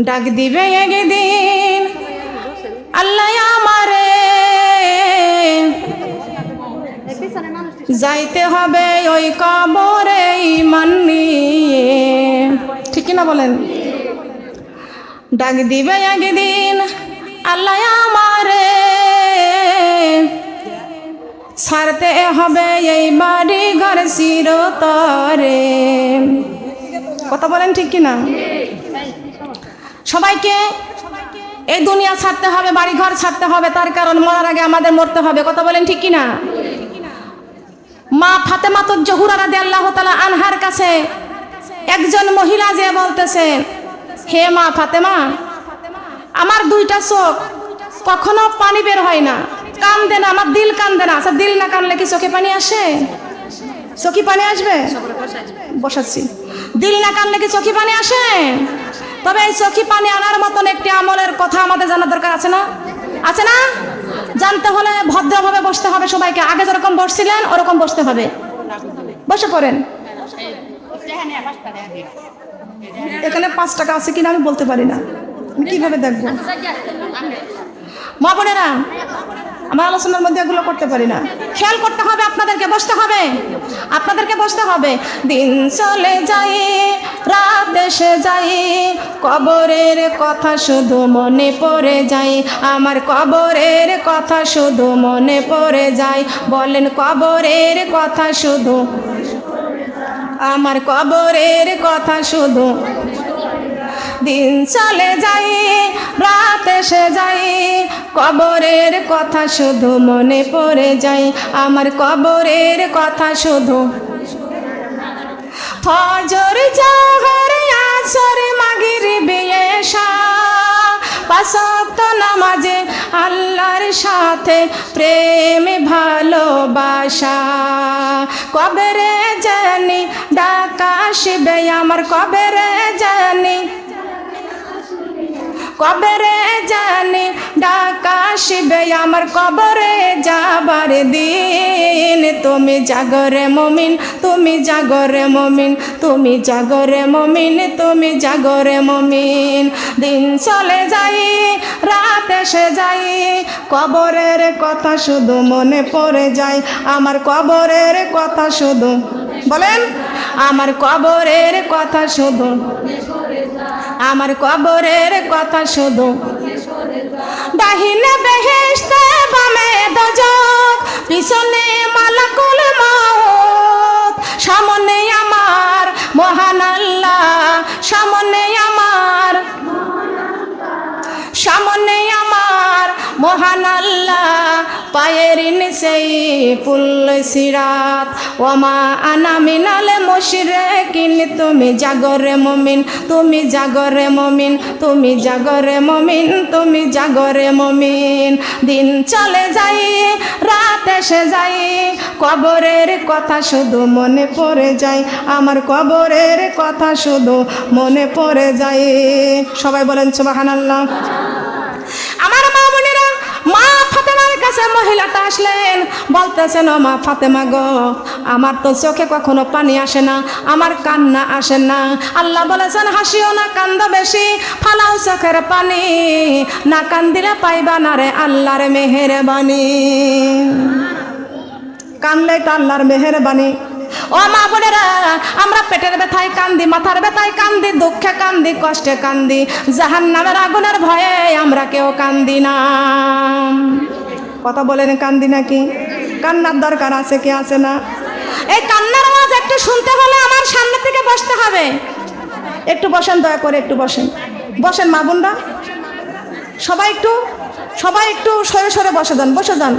ডাক দিবে একদিন আল্লাহ আমারে, যাইতে হবে ওই কবরে ঈমান নিয়ে। ঠিক কিনা বলেন? ডাক দিবে একদিন আল্লাহ আমারে, ছাড়তে হবে এই বাড়ি ঘর চিরতরে। কথা বলেন ঠিক কিনা? সবাইকে এই দুনিয়া ছাড়তে হবে, বাড়ি ঘর ছাড়তে হবে, তার কারণ মরার আগে আমাদের মরতে হবে। কথা বলেন ঠিক কিনা? মা ফাতেমাতুজ জোহরা রাদিয়াল্লাহু তাআলা আনহার কাছে একজন মহিলা যে বলতেছেন, হে মা ফাতেমা, আমার দুইটা চোখ কখনো পানি বের হয় না, কান্দে না, আমার দিল কান্দে না। আচ্ছা, দিল না কানলে কি চোখে পানি আসে? চোখে পানি আসবে? বসাচ্ছি। দিল না কানলে কি চোখে পানি আসে? তবে এই চোখে পানি আনার মতন একটি আমলের কথা আমাদের জানা দরকার আছে না? আছে না? জানতে হলে ভদ্রভাবে বসতে হবে সবাইকে। আগে যেরকম বসছিলেন ওরকম বসতে হবে। বসে পড়েন। এখানে 5 টাকা আছে কিনা আমি বলতে পারি না, আমি কিভাবে দেখবো? মা বোনেরা, আমার আলোচনার মধ্যে এগুলো করতে পারি না। খেয়াল করতে হবে, আপনাদেরকে বসতে হবে, আপনাদেরকে বসতে হবে। দিন চলে যায়, রাত এসে যায়, কবরের কথা শুধু মনে পড়ে যায়, আমার কবরের কথা শুধু মনে পড়ে যায়। বলেন কবরের কথা শুধু, আমার কবরের কথা শুধু। দিন চলে যায়, রাত এসে যায়, কবরের কথা শুধু মনে পড়ে যায়, আমার কবরের কথা শুধু। ফজর জোহর আসর মাগরিব এশা, 5 ওয়াক্ত নামাজে আল্লাহর সাথে প্রেম ভালোবাসা। কবরে জানি ডাক আসবে আমার, কবরে জানি, কবরে জানি ডাক আসবে আমার, কবরে যাবার দিন। তুমি জাগরে মুমিন, তুমি জাগরে মুমিন, তুমি জাগরে মুমিন, তুমি জাগরে মুমিন। দিন চলে যাই, রাত এসে যাই, কবরের কথা শুধু মনে পড়ে যায়, আমার কবরের কথা শুধু। বলেন, আমার কবরের কথা শুধু, আমার কবরের কথা শুধু। ডাহিনে বেহেশতে বামে দোজখ, পিছনে মালাকুল মউত, সামনে আমার মহান আল্লাহ, সামনে আমার, সামনে আমার মহান আল্লাহ, পায়ের নিচেই পুল সিরাত। ওমা আনা মিনাল মুশরিকিন, তুমি জাগরে মুমিন, তুমি জাগরে মুমিন, তুমি জাগরে মুমিন, তুমি জাগরে মুমিন। দিন চলে যাই, রাত এসে যাই, কবরের কথা শুধু মনে পড়ে যায়, আমার কবরের কথা শুধু মনে পড়ে যায়। সবাই বলেন সুবহানাল্লাহ। আমার মা বোনেরা, মা ফাতেমার কাছে মহিলাটা আসলেন, বলতেছেন, ও মা ফাতেমা গো, আমার তো চোখে কখনো পানি আসে না, আমার কান্না আসে না। আল্লাহ বলেছেন, হাসিও না, কান্দো বেশি, ফালাও চোখের পানি, না কান্দিলে পাইবা না রে আল্লাহর মেহেরবানি। কানলে তো আল্লাহর মেহেরবানি। ও মা বোনেরা, আমরা পেটের ব্যথায় কান্দি, মাথার ব্যথায় কান্দি, দুঃখে কান্দি, কষ্টে কান্দি, জাহান্নামের আগুনের ভয়ে আমরা কেউ কান্দি না। কথা বলেন, কান্দি নাকি? কান্নার দরকার আছে কি আছে না? এই কান্নার আওয়াজ একটু শুনতে হলে আমার সামনে থেকে বসতে হবে। একটু বসেন, দয়া করে একটু বসেন, বসেন মা বোনরা, সবাই একটু, সবাই একটু সরে সরে বসে যান, বসে যান।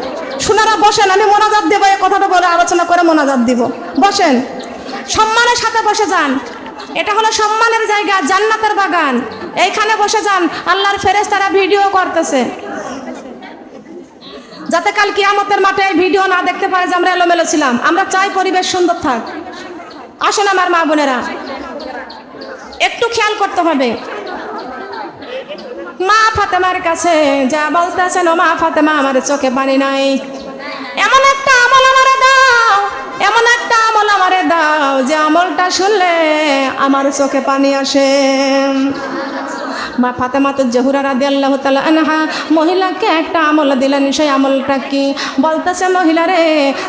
শোনারা বসেন, আমি মোনাজাত দেবো, এই কথাটা বলে আলোচনা করে মোনাজাত দিব। বসেন, সম্মানের সাথে বসে যান। এটা হলো সম্মানের জায়গা, জান্নাতের বাগান। এইখানে বসে যান, আল্লাহর ফেরেশতারা ভিডিও করতেছে, যাতে কাল কিয়ামতের মাঠে এই ভিডিও না দেখতে পারে যে আমরা এলোমেলো ছিলাম। আমরা চাই পরিবেশ সুন্দর থাক। আসেন আমার মা বোনেরা, একটু খেয়াল করতে হবে। মা ফাতেমার কাছে যা বলতেছেন, ও মা ফাতেমা, আমার চোখে পানি নাই, এমন একটা আমল আমারে দাও, এমন একটা আমল আমারে দাও যে আমলটা শুনলে আমার চোখে পানি আসে। মা ফাতেমাতুজ জোহরা রাদিয়াল্লাহু তাআলা আনহা মহিলাকে একটা আমল দিলেন। সেই আমলটা কি? বলতেছে, মহিলা রে,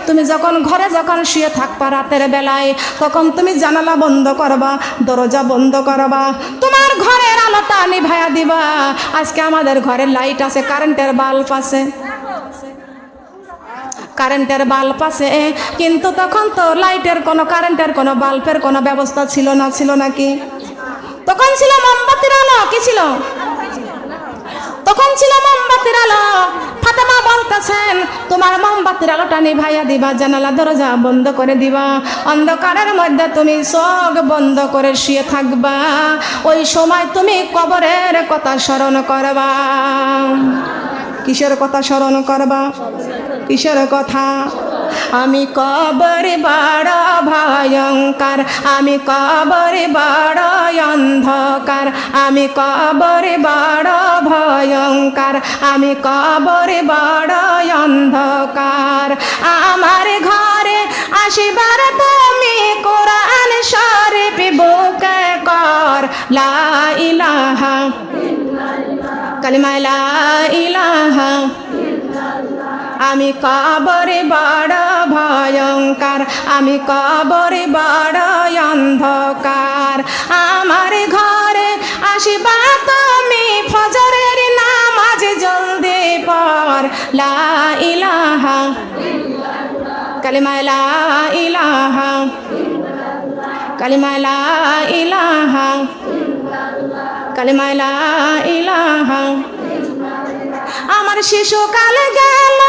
তুমি যখন ঘরে যখন শুয়ে থাকবা রাতের বেলায়, তখন তুমি জানালা বন্ধ করবা, দরজা বন্ধ করবা, তোমার ঘরের আলোটা নিভায়া দিবা। আজকে আমাদের ঘরে লাইট আছে, কারেন্টের বাল্ব আছে, কারেন্টের বাল্ব আছে, কিন্তু তখন তো লাইটের কোনো, কারেন্টের কোনো, বাল্বের কোনো ব্যবস্থা ছিল না, ছিল নাকি? তখন ছিল মোমবাতির আলো। কি ছিল? তখন ছিল মোমবাতির আলো। ফাতেমা বলতেছেন, তোমার মোমবাতির আলোটা নিভাইয়া দিবা, জানালা দরজা বন্ধ করে দিবা, অন্ধকারের মধ্যে তুমি চোখ বন্ধ করে শুয়ে থাকবা। ওই সময় তুমি কবরের কথা স্মরণ করবা। কিসের কথা স্মরণ করবা? কিসের কথা? আমি কবর বড় ভয়ঙ্কর, আমি কবর বড় অন্ধকার, আমি কবর বড় ভয়ঙ্কর, আমি কবর বড় অন্ধকার। আমার ঘরে আসিবার তুমি কোরআন শরীফ বুকে কর লা ইলাহা, কালিমা লা ইলাহা। আমি কবরে বড় ভয়ঙ্কর, আমি কবরে বড় অন্ধকার। আমার ঘরে আসিবা তুমি ফজরের নামাজ জলদি পড় লা ইলাহা, কালিমা লা ইলাহা, কালিমা লা ইলাহা, কালিমা লা ইলাহা। আমার শিশুকাল গেল,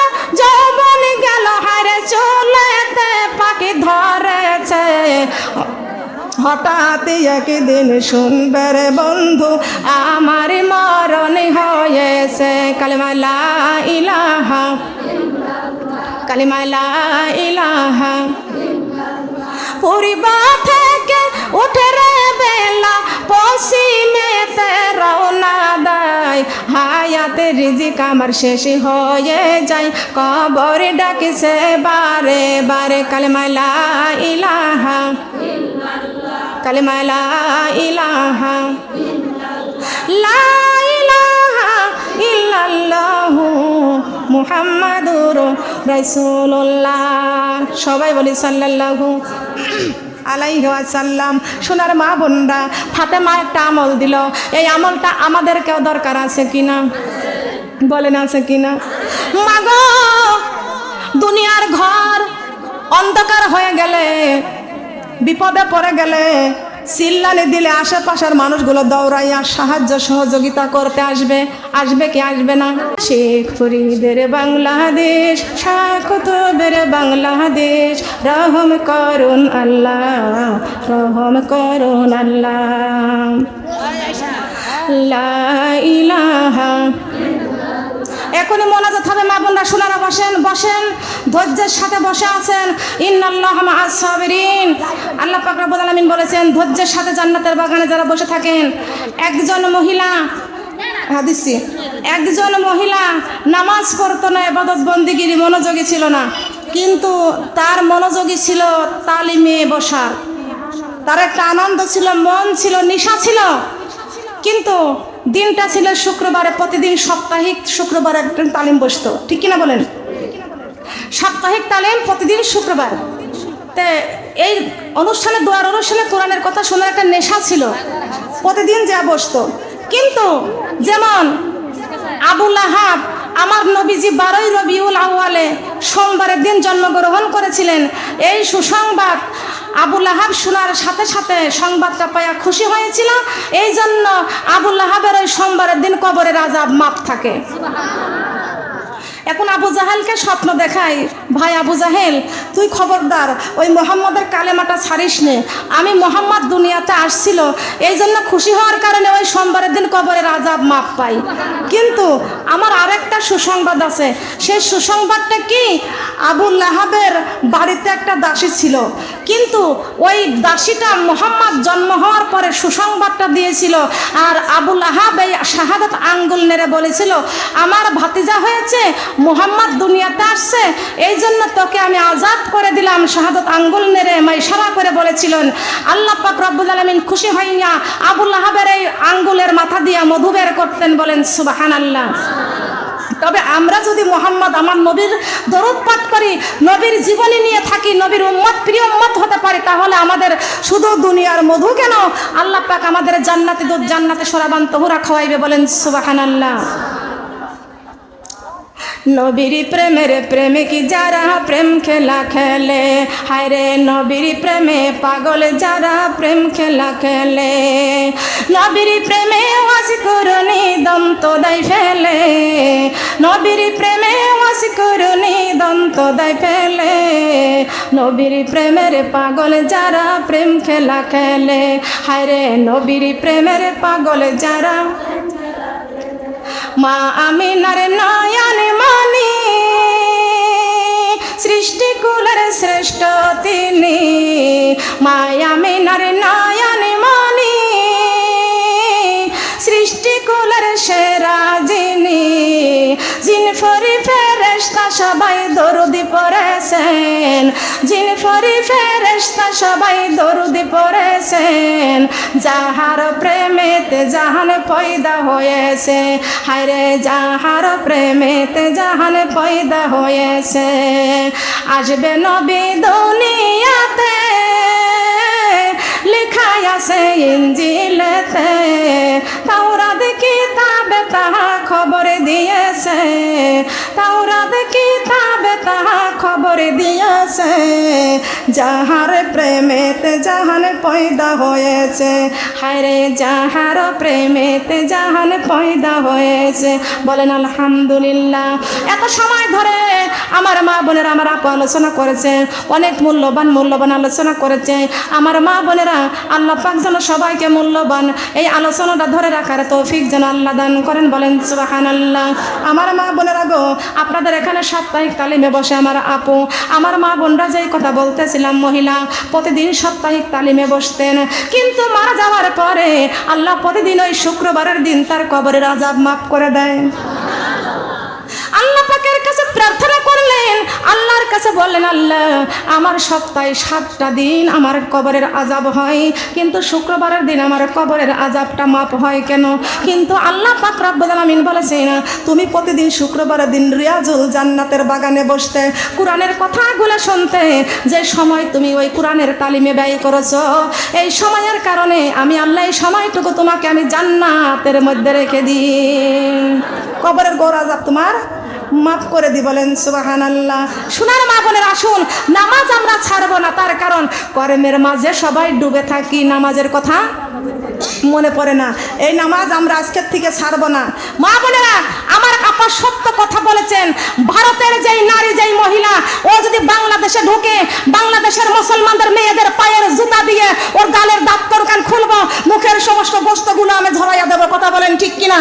যৌবন গেল, হারে চলেতে পাখি ধরেছে। হঠাৎ একদিন শুনবে রে বন্ধু, আমার মরণ হয়েছে। কালিমা লা ইলাহা, কালিমা লা ইলাহা। পূর্ব থেকে উঠে রে বেলা, পশ্চিমেতে রওনা দেয়, হায়াতের রিজিক আমার শেষ হয়ে যায়, কবর ডাকিছে বারে বারে। কালিমা লা ইলাহা, কালিমা লা ইলাহা, লা ইলাহা ইল্লাল্লাহু মুহাম্মাদুর রাসূলুল্লাহ। সবাই বলি সাল্লাল্লাহু আলাইহি ওয়াসাল্লাম। সোনার মা বোনরা, ফাতেমা একটা আমল দিল, এই আমলটা আমাদেরকেও দরকার আছে কিনা? বলেন আছে কিনা? মাগো, দুনিয়ার ঘর অন্ধকার হয়ে গেলে, বিপদে পড়ে গেলে, চিল্লানি দিলে আশেপাশের মানুষগুলো দৌড়াইয়া সাহায্য সহযোগিতা করতে আসবে। আসবে কি আসবে না? শেখ ফরিদের বাংলাদেশ, শাহ কুতুবের বাংলাদেশ, রহম করুন আল্লাহ, রহম করুন আল্লাহ। লা ইলাহা। এখনই মোনাজাত হবে, মা বোনরা শোনারা বসেন, বসেন, ধৈর্যের সাথে বসে আছেন। ইন্নাল্লাহা মাআস সাবিরিন। আল্লাহ পাক রব্বুল আলামিন বলেছেন, ধৈর্যের সাথে জান্নাতের বাগানে যারা বসে থাকেন। একজন মহিলা, হাদিসে, একজন মহিলা নামাজ পড়তো না, ইবাদত বন্দিগির মনোযোগী ছিল না, কিন্তু তার মনোযোগী ছিল তালিমে বসার। তার একটা আনন্দ ছিল, মন ছিল, নেশা ছিল। কিন্তু দিনটা ছিল শুক্রবারে, প্রতিদিন সাপ্তাহিক শুক্রবার একটা তালিম বসতো, ঠিক কিনা বলেন? সাপ্তাহিক তালিম প্রতিদিন শুক্রবার। তে এই অনুষ্ঠানে, দোয়ার অনুষ্ঠানে কোরআনের কথা শোনার একটা নেশা ছিল, প্রতিদিন যা বসতো। কিন্তু যেমন আবু লাহাব, আমার নবীজি 12ই রবিউল আউয়ালে সোমবারের দিন জন্মগ্রহণ করেছিলেন। এই সুসংবাদ আবু লাহাব শোনার সাথে সাথে সংবাদটা পাইয়া খুশি হয়েছিল। এই জন্য আবু লাহাবের ওই সোমবারের দিন কবরের আযাব মাপ থাকে। এখন আবু জাহেলকে স্বপ্ন দেখাই, ভাই আবু জাহেল, তুই খবরদার ওই মোহাম্মদের কালেমাটা ছাড়িস নে। আমি মোহাম্মদ দুনিয়াতে আসছিল, এই জন্য খুশি হওয়ার কারণে ওই সোমবারের দিন কবরের আযাব মাপ পাই। কিন্তু আমার আরেকটা সুসংবাদ আছে। সেই সুসংবাদটা কি? আবু লাহাবের বাড়িতে একটা দাসী ছিল, কিন্তু ওই দাসীটা মুহাম্মদ জন্ম হওয়ার পরে সুসংবাদটা দিয়েছিল, আর আবুল আহাব এই শাহাদাত আঙ্গুল নেড়ে বলেছিল, আমার ভাতিজা হয়েছে, মুহাম্মদ দুনিয়াতে আসছে, এই জন্য তোকে আমি আজাদ করে দিলাম। শাহাদাত আঙ্গুল নেড়ে ইশারা করে বলেছিলেন। আল্লাহ পাক রব্বুল আলামিন খুশি হইয়া আবুল আহাবের এই আঙ্গুলের মাথা দিয়া মধু বের করতেন, বলেন সুবহানাল্লাহ। তবে আমরা যদি মুহাম্মদ আমার নবীর দরুদ পাঠ করি, নবীর জীবনী নিয়ে থাকি, নবীর উম্মত প্রিয় উম্মত হতে পারি, তাহলে আমাদের শুধু দুনিয়ার মধু কেন, আল্লাহ পাক আমাদের জান্নাতি দুধ, জান্নাতে সরাবান তহুরা খাওয়াইবে, বলেন সুবহানাল্লাহ। নবীর প্রেমের প্রেমিক যারা প্রেম খেলা খেলে, হায় রে নবীর প্রেমে পাগল যারা প্রেম খেলা খেলে, নবীর প্রেমে ওয়াসিকুরনি দন্ত দাই ফেলে, নবীর প্রেমে ওয়াসিকুরনি দন্ত দাই ফেলে, নবীর প্রেমের পাগল যারা প্রেম খেলা খেলে, হায় রে নবীর প্রেমের পাগল যারা। মা আমিনার নয়ন মনি, সৃষ্টিকুলের শ্রেষ্ঠ তিনি, মা আমিনার নয়ন মনি, সৃষ্টিকুলের সেরা যিনি, জিন ফরি ফেরেশতা সবাই দরুদ পড়েছেন, জিন ফরি ফেরেশতা সবাই দরুদ পড়েছেন, যাহার প্রেমেতে জাহান পয়দা হয়েছে, হায় রে যাহার প্রেমেতে জাহান পয়দা হয়েছে। আসবে নবী দুনিয়াতে, লেখা আছে ইনজিলেতে, তাওরাত কিতাবে তাহা খবর দিয়েছে, তাওরাত কিতাবে তাহা খবর দিয়েছে, যাহার প্রেমেতে জাহান পয়দা হয়েছে, হায় রে যাহার প্রেমেতে জাহান পয়দা হয়েছে, বলেন আলহামদুলিল্লাহ। এত সময় ধরে আমার মা বোনেরা, আমার আপু আলোচনা করেছে, অনেক মূল্যবান আলোচনা করেছে। আমার মা বোনেরা, আল্লাহ পাক যেন সবাইকে মূল্যবান এই আলোচনাটা ধরে রাখার তৌফিক যেন আল্লাহ দান করেন, বলেন সুবহানাল্লাহ। আমার মা বোনেরা গো, আপনাদের এখানে সাপ্তাহিক তালিমে বসে আমার আপু, আমার মা বোনরা যেই কথা বলতেছিলাম, মহিলা প্রতিদিন সাপ্তাহিক তালিমে বসতেন, কিন্তু মারা যাওয়ার পরে আল্লাহ প্রতিদিন ওই শুক্রবারের দিন তার কবরের আযাব মাফ করে দেয়। আল্লাহ পাকের কাছে প্রার্থনা করলেন, আল্লাহর কাছে বললেন, আল্লাহ আমার সপ্তাহে 7টা দিন আমার কবরের আযাব হয়, কিন্তু শুক্রবারের দিন আমার কবরের আযাবটা মাফ হয় কেন? কিন্তু আল্লাহ পাক রব্বুল আলামিন বলেছেন, তুমি প্রতিদিন শুক্রবারের দিন রিয়াজুল জান্নাতের বাগানে বসতে, কোরআনের কথাগুলো শুনতে, যে সময় তুমি ওই কোরআনের তালিমে ব্যয় করেছো, এই সময়ের কারণে আমি আল্লাহ এই সময়টুকু তোমাকে আমি জান্নাতের মধ্যে রেখে দিই, কবরের গৌর আযাব তোমার মাফ করে দি, বলেন সুবহানাল্লাহ। সোনার মা বোনের আসুন, নামাজ আমরা ছাড়বো না, তার কারণ কর্মের মাঝে সবাই ডুবে থাকি, নামাজের কথা মনে পড়ে না, এই নামাজ আমরা আজকের থেকে ছাড়বো না। মা বোনেরা, আমার আপা সত্য কথা বলেছেন, ভারতের যেই নারী, যেই মহিলা, ও যদি বাংলাদেশে ঢুকে, বাংলাদেশের মুসলমানদের মেয়েদের পায়ের জুতা দিয়ে ওর গালের দাঁত কান খুলবো, মুখের সমস্ত গোশতগুলো আমি ঝরাইয়া দেবো, কথা বলেন ঠিক কিনা?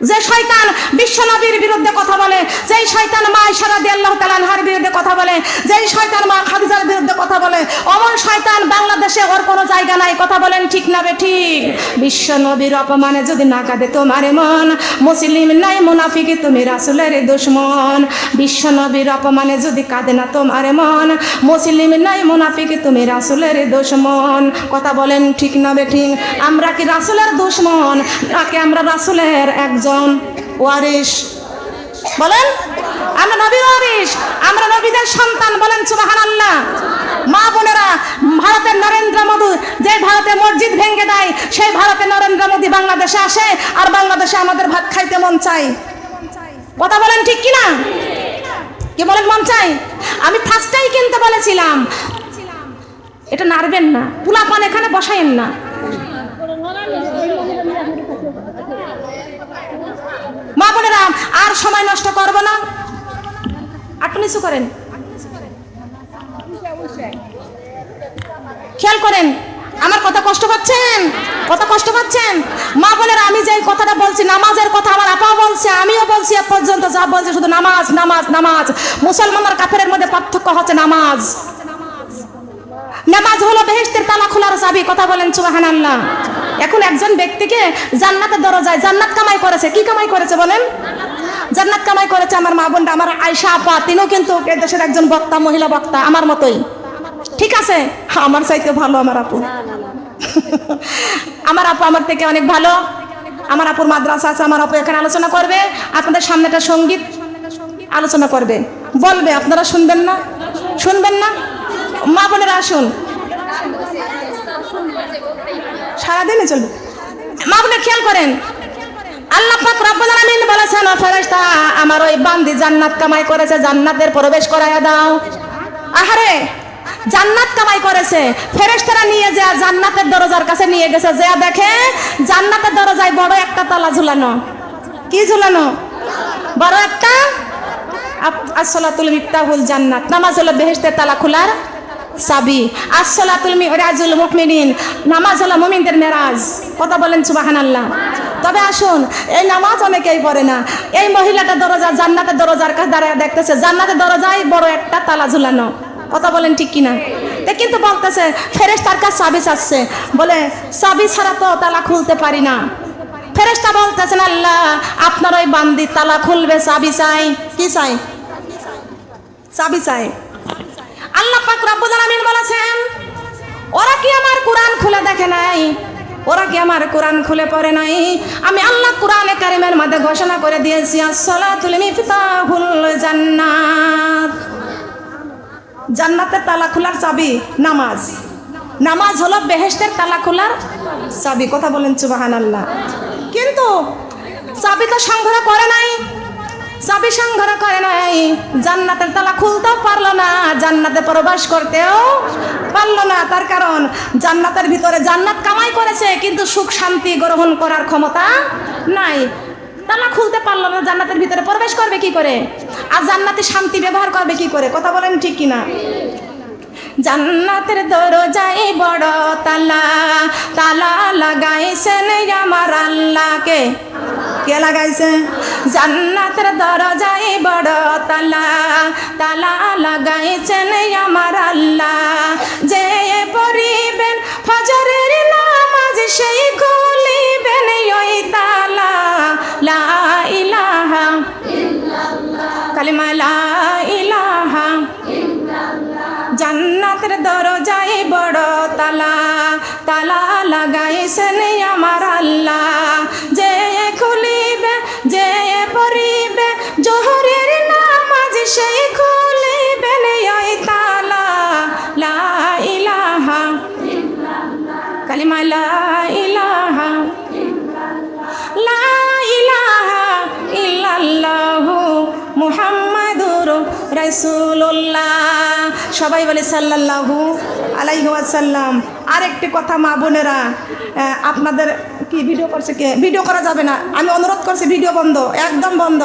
যে শয়তান বিশ্বনবীর বিরুদ্ধে কথা বলে, যেই শয়তান মা আয়েশা রাদিয়াল্লাহু তাআলা আনহার বিরুদ্ধে কথা বলে, যেই শয়তান মা খাদিজার বিরুদ্ধে কথা বলে, অমন শয়তান বাংলাদেশে ওর কোনো জায়গা নাই, কথা বলেন ঠিক না বে ঠিক? বিশ্বনবীর অপমানে যদি না কাঁদে তোমার মন, মুসলিম নাই মুনাফিক তুমি রাসূলের দুশমন। বিশ্বনবীর অপমানে যদি কাঁদে না তোমার মন, মুসলিম নাই মুনাফিক তুমি রাসূলের দুশমন, কথা বলেন ঠিক না বে ঠিক? আমরা কি রাসূলের দুশমন, নাকি আমরা রাসূলের একজন ওয়ারিস? বলেন, আমরা নবীর ওয়ারিস, আমরা নবীদের সন্তান, বলেন সুবহানাল্লাহ। মা বোনেরা, ভারতের নরেন্দ্র মোদী যে ভারতে মসজিদ ভেঙে দেয়, সেই ভারতে নরেন্দ্র মোদী বাংলাদেশে আসে, আর বাংলাদেশে আমাদের ভাত খাইতে মন চাই, কথা বলেন ঠিক কিনা? কি বলেন, মন চাই? আমি ফার্স্টেই কিনতে বলেছিলাম, এটা নাড়বেন না, পোলাপান এখানে বসাইন না। মা বোনেরা, আর সময় নষ্ট করব না, একটু নিচু করেন, খেয়াল করেন, আমার কথা কষ্ট পাচ্ছেন? কথা কষ্ট পাচ্ছেন? মা বোনেরা, আমি যে কথাটা বলছি, নামাজের কথা আমার আপা বলছে, আমিও বলছি, এ পর্যন্ত যা বলছে শুধু নামাজ নামাজ নামাজ। মুসলমান আর কাফেরের মধ্যে পার্থক্য হচ্ছে নামাজ, নামাজ হলো বেহেশতের তালা খোলার চাবি। কথা বলেন সুবহানাল্লাহ। এখন একজন ব্যক্তিকে জান্নাতের দরজায় জান্নাত কামাই করেছে। কি কামাই করেছে বলেন? জান্নাত কামাই করেছে আমার মা বোনটা, আমার আয়েশা আপা, তিনিও কিন্তু এই দেশের একজন বক্তা, মহিলা বক্তা আমার মতোই। ঠিক আছে, আমার চাইতে ভালো আমার আপু। আমার আপু আমার থেকে অনেক ভালো। আমার আপুর মাদ্রাসা আছে, আমার আপু এখানে আলোচনা করবে, আপনাদের সামনে একটা সঙ্গীত আলোচনা করবে, বলবে, আপনারা শুনবেন না? শুনবেন না? মা বোনেরা আসুন, সারাদিনই চলবে। মা বোনের খেয়াল করেন, আল্লাহ পাক রব্বুল আলামিন বলেছেন, ও ফেরেশতা, আমার ওই বান্দি জান্নাত কামাই করেছে, জান্নাতের প্রবেশ করায়া দাও। আহারে, জান্নাত কামাই করেছে, ফেরেশতারা নিয়ে যায় জান্নাতের দরজার কাছে নিয়ে গেছে, যা দেখে জান্নাতের দরজায় বড় একটা তালা ঝুলানো। কি ঝুলানো? বড় একটা। আসসালাতুল মিফতাহুল জান্নাত, নামাজ হলো বেহেশতের তালা খোলার চাবি। আসসালাতুল মিরাজুল মুমিনিন, নামাজ হলো মুমিনদের মেরাজ। কথা বলেন সুবহানাল্লাহ। তবে আসুন, এই নামাজ অনেকেই পড়ে না। এই মহিলাটা দরজা জান্নাতের দরজার কাছে দাঁড়ায় দেখতেছে জান্নাতের দরজায় বড় একটা তালা ঝুলানো। কথা বলেন ঠিক কিনা? কিন্তু বলতেছে ফেরেশতার কাছে চাবি চাচ্ছে, বলে চাবি ছাড়া তো তালা খুলতে পারি না। ফেরেশতা বলতেছেন, আল্লাহ আপনার ওই বান্দি তালা খুলবে, চাবি চাই। কি চাই? চাবি চাই। আল্লাহ পাক রব্বুল আলামিন বলেছেন, ওরা কি আমার কোরআন খুলে দেখে নাই? ওরা কি আমার কোরআন খুলে পড়ে নাই? আমি আল্লাহ কোরআনে কারিমের মধ্যে ঘোষণা করে দিয়েছি, আসসালাতুল মিফতাহুল জান্নাত, জান্নাতের তালা খোলার চাবি নামাজ। নামাজ হলো বেহেশতের তালা খোলার চাবি। কথা বলেন সুবহানাল্লাহ। কিন্তু চাবি তো সংগ্রহ করে নাই, চাবি সংগ্রহ করে নাই, জান্নাতের তালা খুলতেও পারলো না, জান্নাতে প্রবেশ করতেও পারলো না। তার কারণ জান্নাতের ভিতরে জান্নাত কামাই করেছে, কিন্তু সুখ শান্তি গ্রহণ করার ক্ষমতা নাই। তালা খুলতে পারলো না, জান্নাতের ভিতরে প্রবেশ করবে কি করে? আর জান্নাতে শান্তি ব্যবহার করবে কি করে? কথা বলেন ঠিক কিনা? জান্নাতের দরজায় বড় তালা, তালা লাগাইছেন আমার আল্লাহকে। কে লাগাইছে? জান্নাতের দরজায় বড় তালা, তালা লাগাইছেন আমার আল্লাহ। যে পড়িবেন ফজরের নামাজ, সেই খুলিবেন ওই তালা। লা ইলাহা ইল্লাল্লাহ, কালিমা লা ইলাহা ইল্লাল্লাহ। জান্নাতের দরজায় বড় তালা, তালা লাগাইছেন আমার আল্লাহ। যে খুলিবে, যে পড়িবে জোহরের নামাজ, সেই খুলিবেন ওই তালা। লা ইলাহা ইল্লাল্লাহ, কালিমা লা ইলাহা ইল্লাল্লাহ, লা ইলাহা ইল্লাল্লাহু মুহাম্মাদুর রাসূলুল্লাহ। সবাই বলে সাল্লাল্লাহু আলাইহি ওয়াসাল্লাম। আরেকটি কথা মা বোনেরা, আপনাদের কি ভিডিও করছে? কে ভিডিও করা যাবে না, আমি অনুরোধ করছি, ভিডিও বন্ধ, একদম বন্ধ,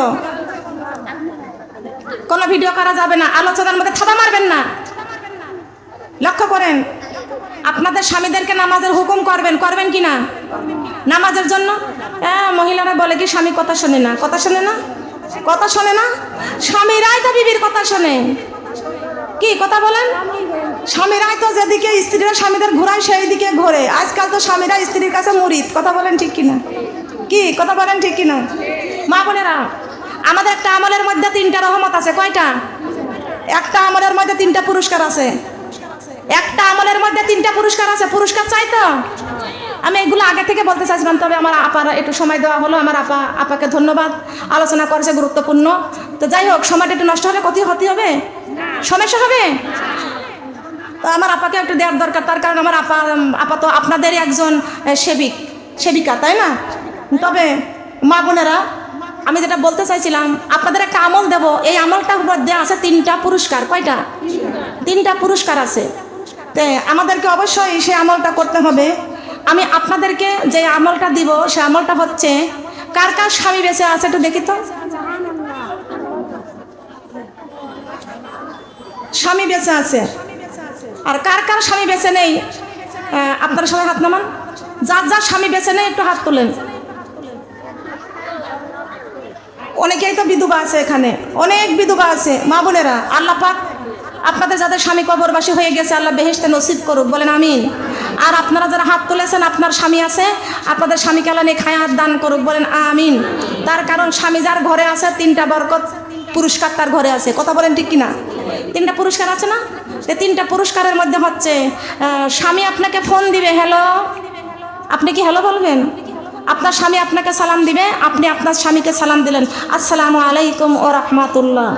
কোনো ভিডিও করা যাবে না। আলোচনার মধ্যে থাবা মারবেন না। লক্ষ্য করেন, আপনাদের স্বামীদেরকে নামাজের হুকুম করবেন, করবেন কি না নামাজের জন্য? মহিলারা বলে কি স্বামী কথা শোনে না, কথা শোনে না, কথা শোনে না। স্বামীরাই তো বিবির কথা শোনে। কি কথা বলেন? স্বামীরাই তো যেদিকে স্ত্রীরা স্বামীদের ঘোরায় সেই দিকে ঘোরে। আজকাল তো স্বামীরা স্ত্রীর কাছে মুরিদ। কথা বলেন ঠিক কিনা? কি কথা বলেন ঠিক কিনা? মা বোনেরা, আমাদের একটা আমলের মধ্যে 3টা রহমত আছে। কয়টা? একটা আমলের মধ্যে 3টা পুরস্কার আছে। একটা আমলের মধ্যে 3টা পুরস্কার আছে। পুরস্কার চাই তো? আমি এগুলো আগে থেকে বলতে চাইছিলাম, তবে আমার আপার একটু সময় দেওয়া হলো। আমার আপাকে ধন্যবাদ, আলোচনা করেছে গুরুত্বপূর্ণ। তো যাই হোক, সময়টা একটু নষ্ট হলে ক্ষতি হবে, সমস্যা হবে। তো আমার আপাকে একটু দেওয়ার দরকার, তার কারণ আমার আপা তো আপনাদেরই একজন সেবিকা, তাই না? তবে মা বোনেরা, আমি যেটা বলতে চাইছিলাম, আপনাদের একটা আমল দেব। এই আমলটার মধ্যে আছে 3টা পুরস্কার। কয়টা? 3টা পুরস্কার আছে। তো আমাদেরকে অবশ্যই সেই আমলটা করতে হবে। আমি আপনাদেরকে যে আমলটা দিব, সে আমলটা হচ্ছে, কার কার স্বামী বেঁচে আছে একটু দেখি তো। স্বামী বেঁচে আছে, আর কার কার স্বামী বেঁচে নেই? আপনারা সবাই হাত নামান। যার যার স্বামী বেঁচে নেই একটু হাত তোলেন। অনেকেই তো বিধবা আছে এখানে, অনেক বিধবা আছে। মা বোনেরা, আল্লাহ পাক আপনাদের যাদের স্বামী কবরবাসী হয়ে গেছে আল্লাহ বেহেশতে নসিব করুক, বলেন আমিন। আর আপনারা যারা হাত তুলেছেন আপনার স্বামী আছে, আপনাদের স্বামীকে আল্লাহ নেক হায়াত দান করুক, বলেন আমিন। তার কারণ স্বামী যার ঘরে আছে 3টা বরকত পুরস্কার তার ঘরে আছে, কথা বলেন ঠিক কিনা? 3টা পুরস্কার আছে না? 3টা পুরস্কারের মধ্যে হচ্ছে স্বামী আপনাকে ফোন দিবে, হ্যালো, আপনি কি হ্যালো বলবেন? আপনার স্বামী আপনাকে সালাম দিবে, আপনি আপনার স্বামীকে সালাম দিলেন, আসসালামু আলাইকুম ওয়া রাহমাতুল্লাহ।